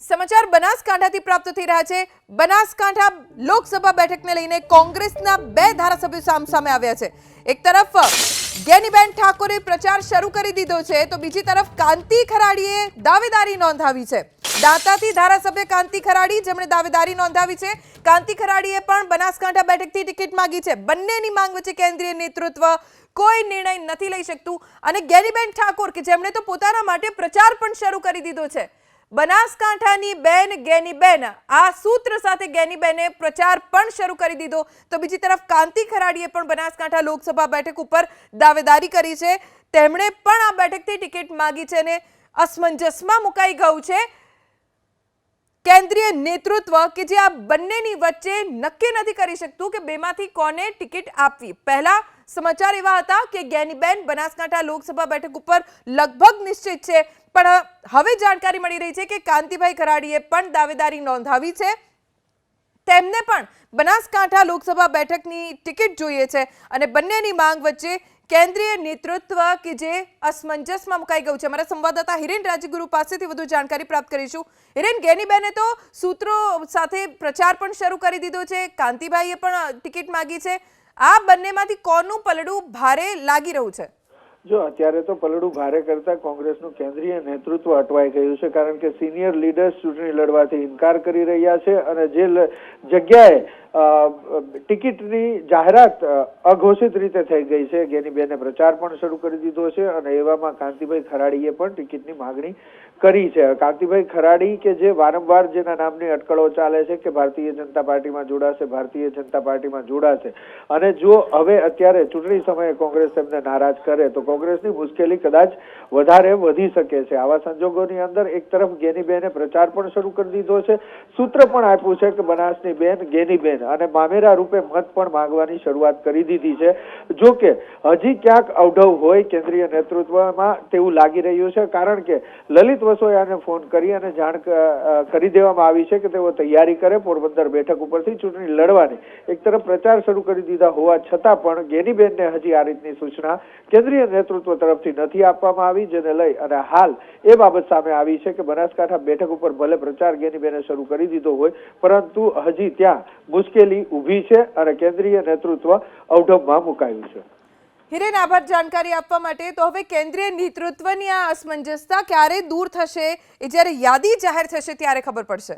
સમાચાર બનાસકાંઠાથી પ્રાપ્ત થઈ રહ્યા છે। બનાસકાંઠા લોકસભા બેઠકને લઈને કોંગ્રેસના બે ધારાસભ્યો સામસામે આવ્યા છે। એક તરફ જ્ઞાનીબેન ઠાકોરે પ્રચાર શરૂ કરી દીધો છે તો બીજી તરફ કાંતિ ખરાડીએ દાવેદારી નોંધાવી છે। દાંતાથી ધારાસભ્ય કાંતિ ખરાડી જેમણે દાવેદારી નોંધાવી છે। કાંતિ ખરાડીએ પણ બનાસકાંઠા બેઠકથી ટિકિટ માંગી છે। બંનેની માંગ વચ્ચે કેન્દ્રીય નેતૃત્વ કોઈ નિર્ણય નથી લઈ શકતું અને જ્ઞાનીબેન ઠાકોર કે જેમણે તો પોતાના માટે પ્રચાર પણ શરૂ કરી દીધો છે। બનાસકાંઠાની બેન જ્ઞાનીબેન આ સૂત્ર સાથે જ્ઞાનીબેને પ્રચાર પણ શરૂ કરી દીધો તો બીજી તરફ કાંતિ ખરાડીએ પણ બનાસકાંઠા લોકસભા બેઠક ઉપર દાવેદારી કરી છે। તેમણે પણ આ બેઠકથી ટિકિટ માંગી છે અને અસમંજસમાં મુકાઈ ગયું છે કેન્દ્રીય નેતૃત્વ કે જે આ બંનેની વચ્ચે નક્કી નથી કરી શકતું કે બેમાંથી કોને ટિકિટ આપવી। પહેલા સમાચાર એવા હતા કે જ્ઞાનીબેન બનાસકાંઠા લોકસભા બેઠક ઉપર લગભગ નિશ્ચિત છે પણ હવે જાણકારી મળી રહી છે કે કાંતિભાઈ ખરાડીએ પણ દાવેદારી નોંધાવી છે। તેમને પણ બનાસકાંઠા લોકસભા બેઠકની ટિકિટ જોઈએ છે અને બંનેની માંગ વચ્ચે કેન્દ્રીય નેતૃત્વ કે જે અસમંજસમાં મુકાઈ ગયું છે। અમારા સંવાદદાતા હિરેન રાજગુરુ પાસેથી વધુ જાણકારી પ્રાપ્ત કરીશું। હિરેન, જ્ઞાનીબેને તો સૂત્રો સાથે પ્રચાર પણ શરૂ કરી દીધો છે, કાંતિભાઈએ પણ ટિકિટ માંગી છે। આ બંનેમાંથી કોનું પલડું ભારે લાગી રહ્યું છે? જો અત્યારે તો પલડું ભારે કરતા કોંગ્રેસનું કેન્દ્રીય નેતૃત્વ અટવાઈ ગયું છે કારણ કે સિનિયર લીડર્સ ચૂંટણી લડવાથી ઇનકાર કરી રહ્યા છે અને જે જગ્યાએ ટિકિટની જાહેરાત અઘોષિત રીતે થઈ ગઈ છે જ્ઞાનીબેને પ્રચાર પણ શરૂ કરી દીધો છે અને એવામાં કાંતિભાઈ ખરાડીએ પણ ટિકિટની માગણી કરી છે। કાંતિભાઈ ખરાડી કે જે વારંવાર જેના નામની અટકળો ચાલે છે કે ભારતીય જનતા પાર્ટીમાં જોડાશે, ભારતીય જનતા પાર્ટીમાં જોડાશે અને જો હવે અત્યારે ચૂંટણી સમયે કોંગ્રેસ તેમને નારાજ કરે તો કોંગ્રેસની મુશ્કેલી કદાચ વધારે વધી શકે છે। આવા સંજોગોની અંદર એક તરફ જ્ઞાનીબેને પ્રચાર પણ શરૂ કરી દીધો છે, સૂત્ર પણ આપ્યું છે કે બનાસની બેન જ્ઞાનીબેન અને મામેરા રૂપે મત પણ માંગવાની શરૂઆત કરી દીધી છે। જો કે હજી ક્યાંક અવઢવ હોય કેન્દ્રીય નેતૃત્વમાં તેવું લાગી રહ્યું છે કારણ કે લલિત વસોયાને ફોન કરી અને જાણ કરી દેવામાં આવી છે કે તેઓ તૈયારી કરે પોરબંદર બેઠક ઉપરથી ચૂંટણી લડવાની। એક તરફ પ્રચાર શરૂ કરી દીધા હોવા છતાં પણ જ્ઞાનીબેનને હજી આ રીતની સૂચના કેન્દ્રીય નેતૃત્વ તરફથી નથી આપવામાં આવી, જેને લઈ અને હાલ એ બાબત સામે આવી છે કે બનાસકાંઠા બેઠક ઉપર ભલે પ્રચાર જ્ઞાનીબેને શરૂ કરી દીધો હોય પરંતુ હજી ત્યાં મુશ્કેલી ઊભી છે અને કેન્દ્રીય નેતૃત્વ અવઢવમાં મુકાયું છે। હિરેન, આભાર જાણકારી આપવા માટે। તો હવે કેન્દ્રીય નેતૃત્વની આ અસમંજસતા ક્યારે દૂર થશે એ જ્યારે યાદી જાહેર થશે ત્યારે ખબર પડશે।